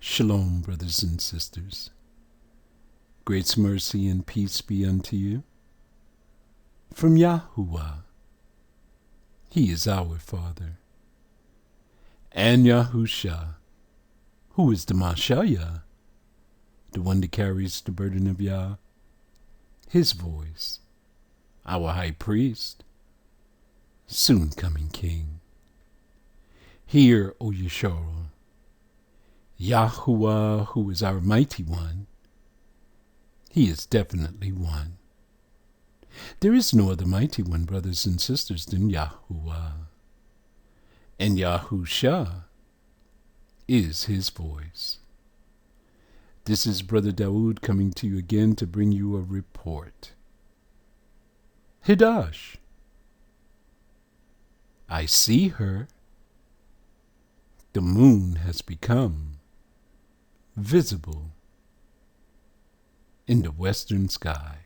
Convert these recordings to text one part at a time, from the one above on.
Shalom, brothers and sisters. Grace, mercy, and peace be unto you. From Yahuwah, He is our Father, and Yahusha, who is the Mashayah, the one that carries the burden of Yah, His voice, our High Priest, soon coming King. Hear, O Yeshua, Yahuwah, who is our Mighty One. He is definitely one. There is no other Mighty One, brothers and sisters, than Yahuwah. And Yahusha is His voice. This is Brother Dawood coming to you again to bring you a report. Hedash. I see her. The moon has become visible in the western sky.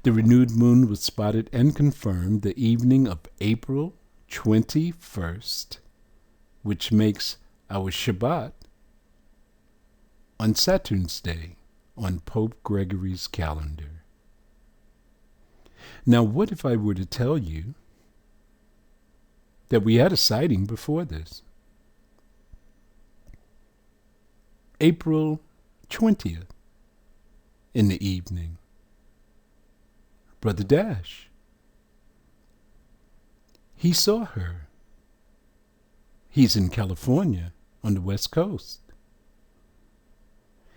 The renewed moon was spotted and confirmed the evening of April 21st, which makes our Shabbat on Saturn's Day on Pope Gregory's calendar. Now, what if I were to tell you that we had a sighting before this? April 20th in the evening. Brother Dash, he saw her. He's in California on the West Coast.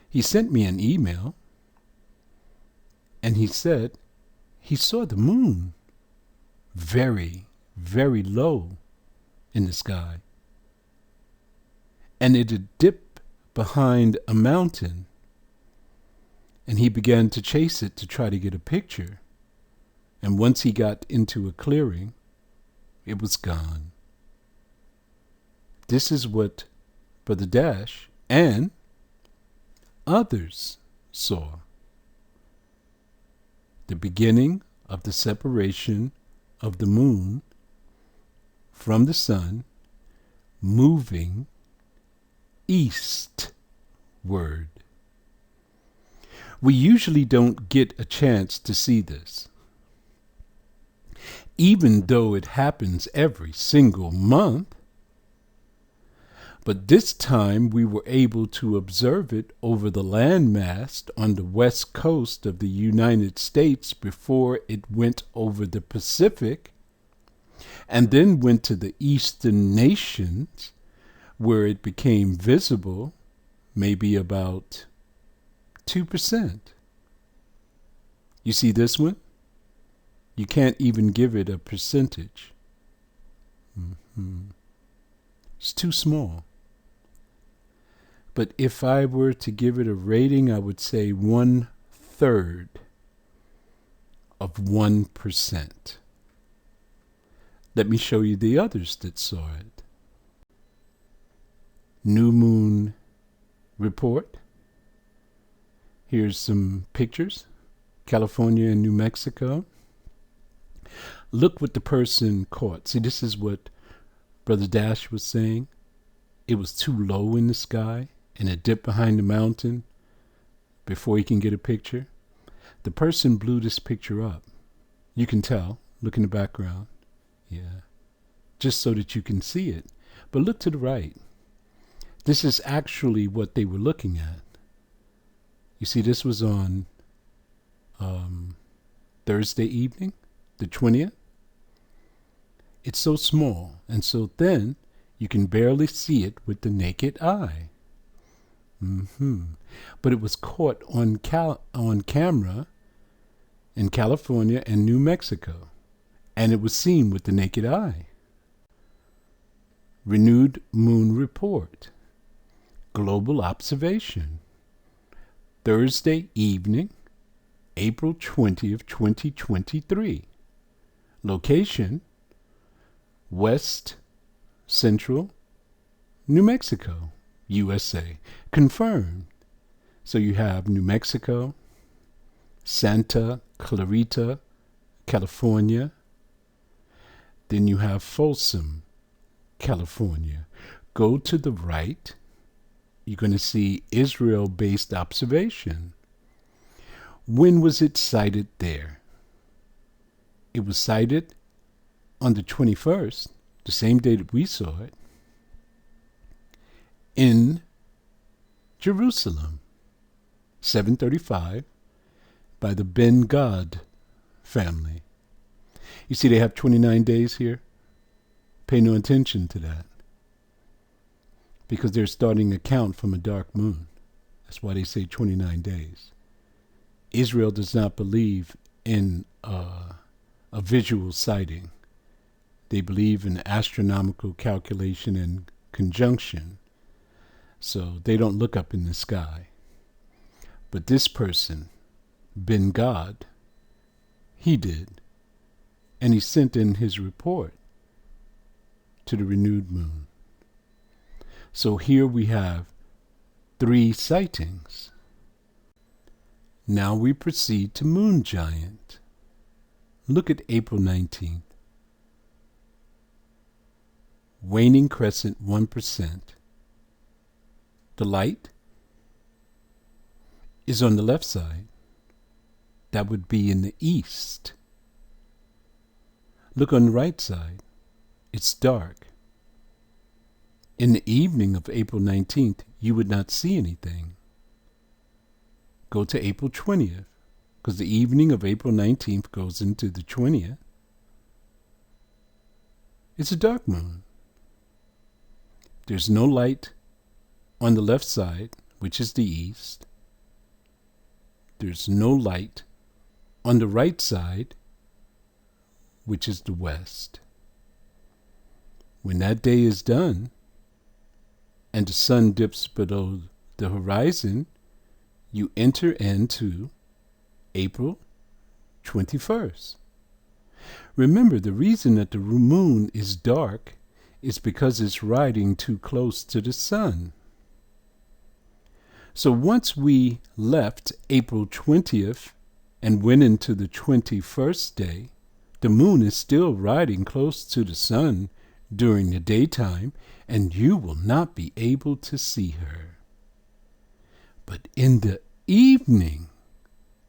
He sent me an email and he said he saw the moon very, very low in the sky. And it had dipped behind a mountain, and he began to chase it to try to get a picture. And once he got into a clearing, it was gone. This is what Brother Dash and others saw. The beginning of the separation of the moon from the sun, moving eastward. We usually don't get a chance to see this, even though it happens every single month. But this time we were able to observe it over the landmass on the west coast of the United States before it went over the Pacific and then went to the eastern nations, where it became visible, maybe about 2%. You see this one? You can't even give it a percentage. It's too small. But if I were to give it a rating, I would say 1/3 of 1%. Let me show you the others that saw it. New moon report. Here's some pictures. California and New Mexico. Look what the person caught. See, this is what Brother Dash was saying. It was too low in the sky and it dipped behind the mountain before he can get a picture. The person blew this picture up. You can tell. Look in the background. Yeah. Just so that you can see it. But look to the right. This is actually what they were looking at. You see, this was on Thursday evening, the 20th. It's so small and so thin, you can barely see it with the naked eye. But it was caught on camera in California and New Mexico, and it was seen with the naked eye. Renewed moon report. Global observation. Thursday evening, April 20th, 2023. Location, West Central New Mexico, USA. Confirmed. So you have New Mexico, Santa Clarita, California. Then you have Folsom, California. Go to the right you're going to see Israel-based observation. When was it sighted there? It was sighted on the 21st, the same day that we saw it, in Jerusalem, 735, by the Ben Gad family. You see, they have 29 days here. Pay no attention to that, because they're starting a count from a dark moon. That's why they say 29 days. Israel does not believe in a visual sighting. They believe in astronomical calculation and conjunction. So they don't look up in the sky. But this person, Ben Gad, he did. And he sent in his report to the renewed moon. So here we have 3 sightings. Now we proceed to Moon Giant. Look at April 19th. Waning crescent 1%. The light is on the left side. That would be in the east. Look on the right side. It's dark. In the evening of April 19th, you would not see anything. Go to April 20th, because the evening of April 19th goes into the 20th. It's a dark moon. There's no light on the left side, which is the east. There's no light on the right side, which is the west. When that day is done, and the sun dips below the horizon, you enter into April 21st. Remember, the reason that the moon is dark is because it's riding too close to the sun. So once we left April 20th and went into the 21st day, the moon is still riding close to the sun during the daytime, and you will not be able to see her. But in the evening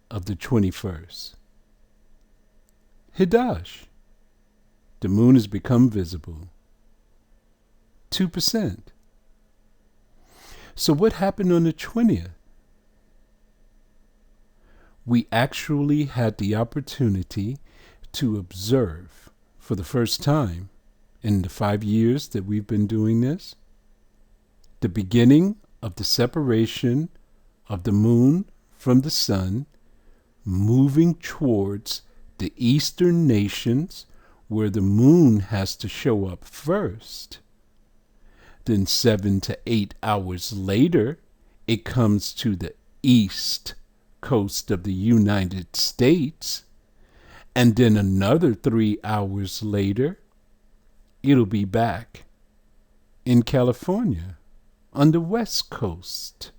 of the 21st, Hedash, the moon has become visible. 2%. So what happened on the 20th? We actually had the opportunity to observe for the first time in the 5 years that we've been doing this, the beginning of the separation of the moon from the sun, moving towards the eastern nations where the moon has to show up first. Then 7 to 8 hours later, it comes to the east coast of the United States. And then another 3 hours later, it'll be back in California on the west coast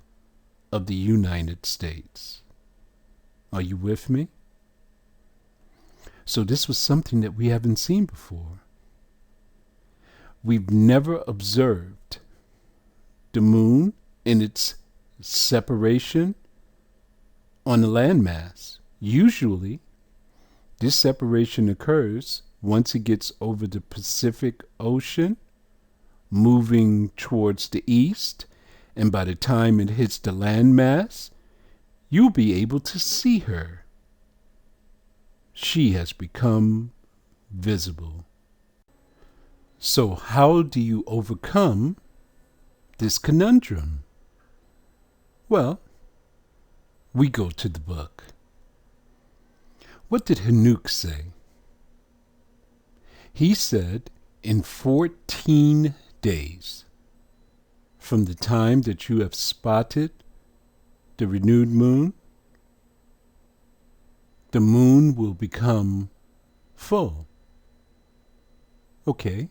of the United States. Are you with me? So this was something that we haven't seen before. We've never observed the moon in its separation on the landmass. Usually, this separation occurs once it gets over the Pacific Ocean, moving towards the east, and by the time it hits the landmass, you'll be able to see her. She has become visible. So how do you overcome this conundrum? Well, we go to the book. What did Hanuk say? He said, in 14 days, from the time that you have spotted the renewed moon, the moon will become full. Okay.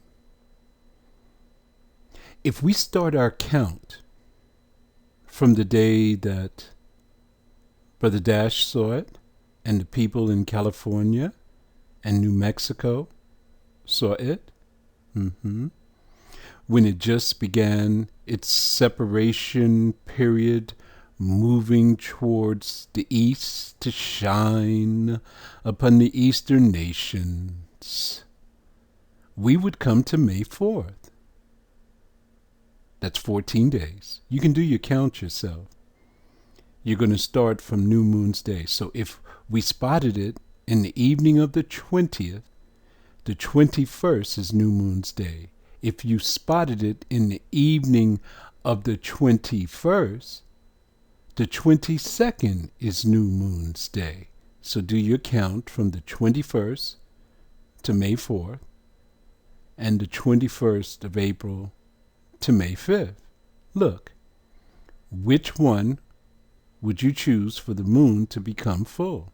If we start our count from the day that Brother Dash saw it, and the people in California and New Mexico saw it, when it just began its separation period, moving towards the east to shine upon the eastern nations, we would come to May 4th. That's 14 days. You can do your count yourself. You're going to start from New Moon's Day. So if we spotted it in the evening of the 20th, the 21st is New Moon's Day. If you spotted it in the evening of the 21st, the 22nd is New Moon's Day. So do your count from the 21st to May 4th and the 21st of April to May 5th. Look, which one would you choose for the moon to become full?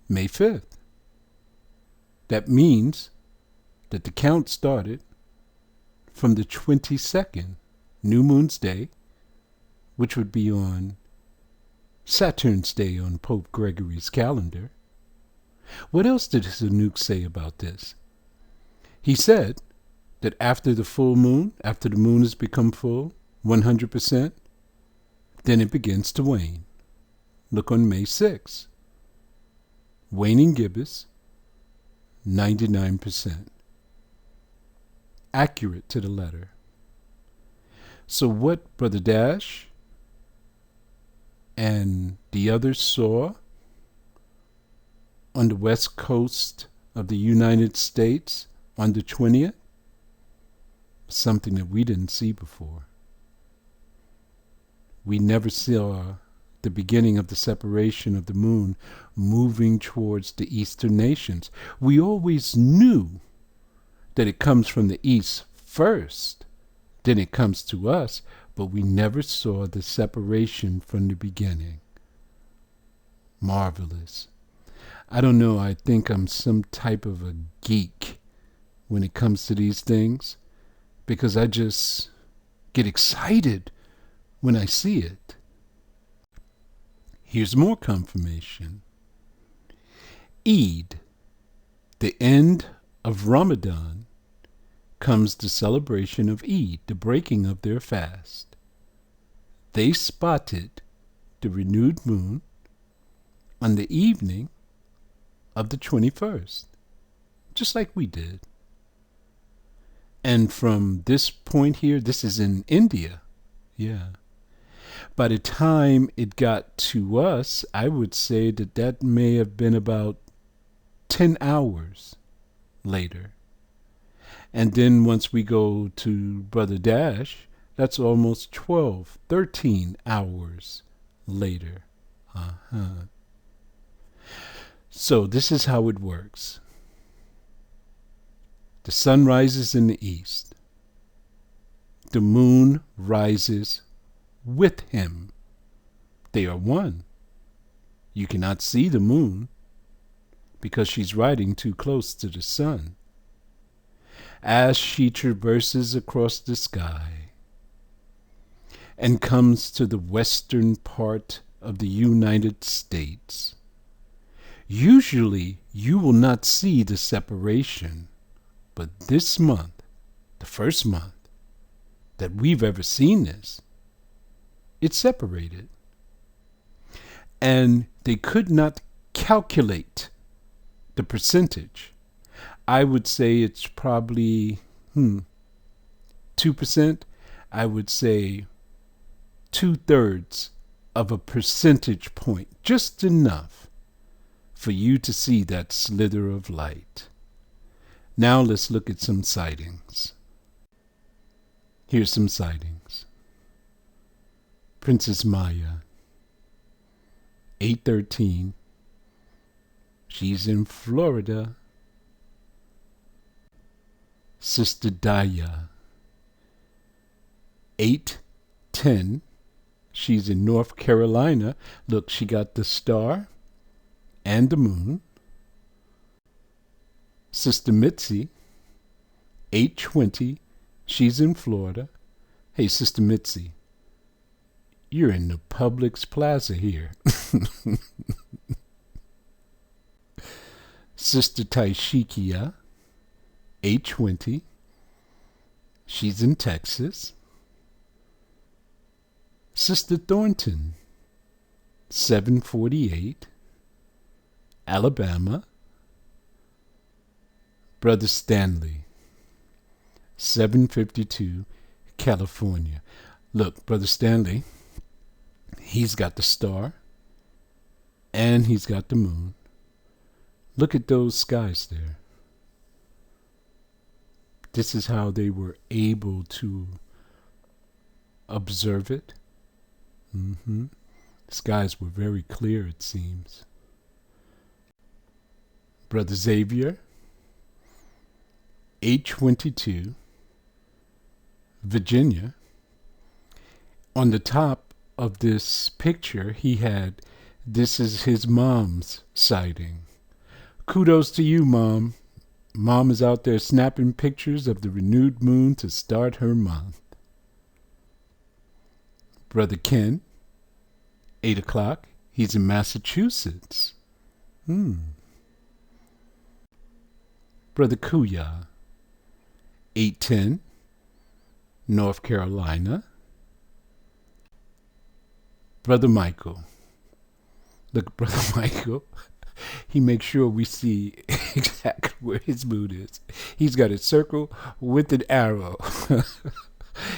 May 5th. That means that the count started from the 22nd, New Moon's Day, which would be on Saturn's Day on Pope Gregory's calendar. What else did Sanuk say about this? He said that after the full moon, after the moon has become full, 100%, then it begins to wane. Look on May 6th. Waning gibbous, 99%. Accurate to the letter. So what Brother Dash and the others saw on the west coast of the United States on the 20th, something that we didn't see before. We never saw the beginning of the separation of the moon moving towards the eastern nations. We always knew that it comes from the east first, then it comes to us, but we never saw the separation from the beginning. Marvelous. I don't know, I think I'm some type of a geek when it comes to these things, because I just get excited when I see it. Here's more confirmation. Eid, the end of Ramadan, comes the celebration of Eid, the breaking of their fast. They spotted the renewed moon on the evening of the 21st, just like we did. And from this point here, this is in India, yeah. By the time it got to us, I would say that that may have been about 10 hours later. And then once we go to Brother Dash, that's almost 12, 13 hours later. So this is how it works. The sun rises in the east. The moon rises with him. They are one. You cannot see the moon because she's riding too close to the sun. As she traverses across the sky and comes to the western part of the United States, usually you will not see the separation, but this month, the first month that we've ever seen this, it's separated. And they could not calculate the percentage. I would say it's probably 2%. I would say 2/3 of a percentage point, just enough for you to see that slither of light. Now let's look at some sightings. Here's some sightings. Princess Maya, 8:13. She's in Florida. Sister Daya, 8:10. She's in North Carolina. Look, she got the star and the moon. Sister Mitzi, 8:20. She's in Florida. Hey, Sister Mitzi, you're in the Publix Plaza here. Sister Taishikia, 8:20. She's in Texas. Sister Thornton, 7:48, Alabama. Brother Stanley, 7:52, California. Look, Brother Stanley, he's got the star and he's got the moon. Look at those skies there. This is how they were able to observe it. The skies were very clear, it seems. Brother Xavier, 8:22, Virginia. On the top of this picture, he had, this is his mom's sighting. Kudos to you, Mom. Mom is out there snapping pictures of the renewed moon to start her month. Brother Ken, 8 o'clock. He's in Massachusetts. Brother Kuya, 8:10, North Carolina. Brother Michael. Look, Brother Michael, he makes sure we see exactly where his moon is. He's got a circle with an arrow.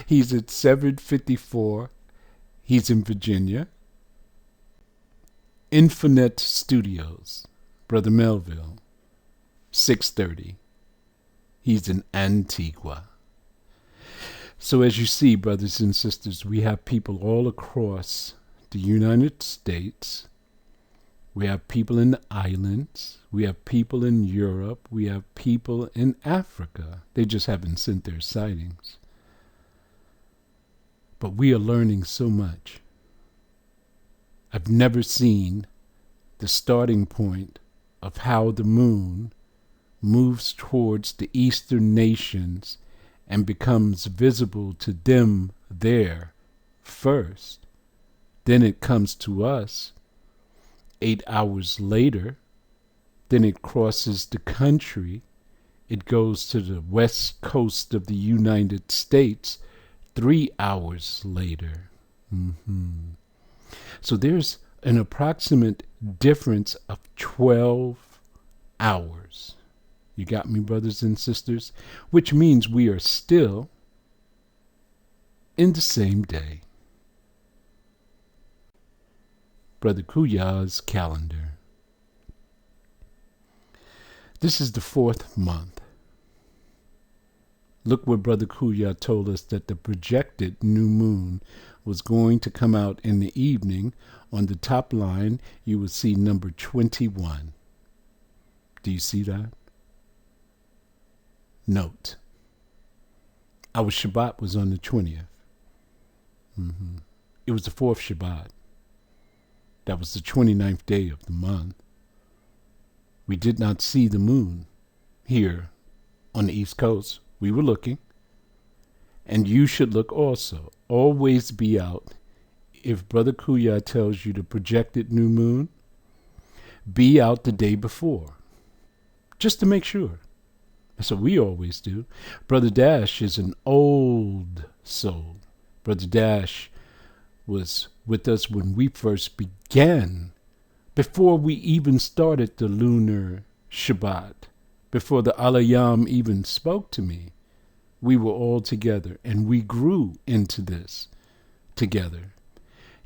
He's at 7:54. He's in Virginia. Infinite Studios, Brother Melville, 6:30. He's in Antigua. So as you see, brothers and sisters, we have people all across the United States. We have people in the islands. We have people in Europe. We have people in Africa. They just haven't sent their sightings. But we are learning so much. I've never seen the starting point of how the moon moves towards the eastern nations and becomes visible to them there first. Then it comes to us 8 hours later. Then it crosses the country. It goes to the west coast of the United States 3 hours later. So there's an approximate difference of 12 hours. You got me, brothers and sisters? Which means we are still in the same day. Brother Kuya's calendar. This is the 4th month. Look what Brother Kuya told us, that the projected new moon was going to come out in the evening. On the top line, you will see number 21. Do you see that? Note, our Shabbat was on the 20th. It was the 4th Shabbat. That was the 29th day of the month. We did not see the moon here on the East Coast. We were looking. And you should look also. Always be out. If Brother Kuya tells you the projected new moon, be out the day before. Just to make sure. That's what we always do. Brother Dash is an old soul. Brother Dash was with us when we first began, before we even started the Lunar Shabbat, before the Alayam even spoke to me. We were all together, and we grew into this together.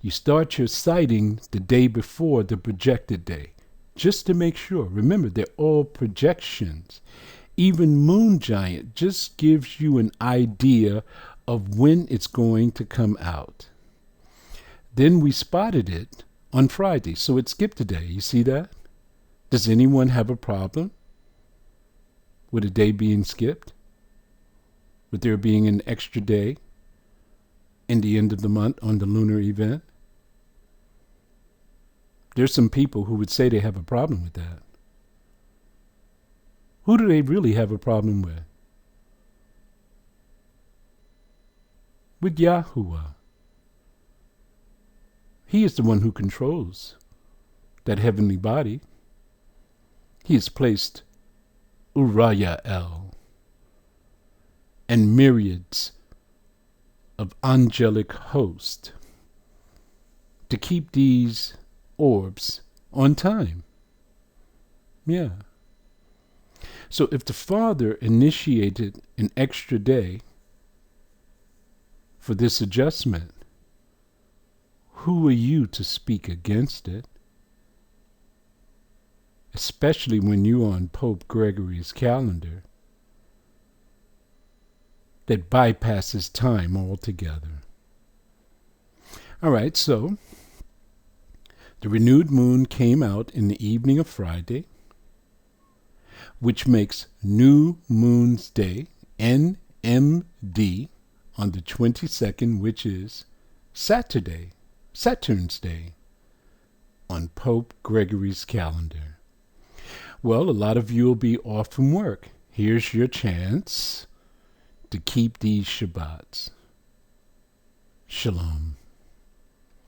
You start your sighting the day before the projected day, just to make sure. Remember, they're all projections. Even Moon Giant just gives you an idea of when it's going to come out. Then we spotted it on Friday, so it skipped a day. You see that? Does anyone have a problem with a day being skipped? With there being an extra day in the end of the month on the lunar event? There's some people who would say they have a problem with that. Who do they really have a problem with? With Yahuwah. He is the one who controls that heavenly body. He has placed Uriah El and myriads of angelic hosts to keep these orbs on time. Yeah. So if the Father initiated an extra day for this adjustment, who are you to speak against it? Especially when you're on Pope Gregory's calendar that bypasses time altogether. All right, so the renewed moon came out in the evening of Friday, which makes New Moon's Day, NMD, on the 22nd, which is Saturday, Saturn's Day, on Pope Gregory's calendar. Well, a lot of you will be off from work. Here's your chance to keep these Shabbats. Shalom.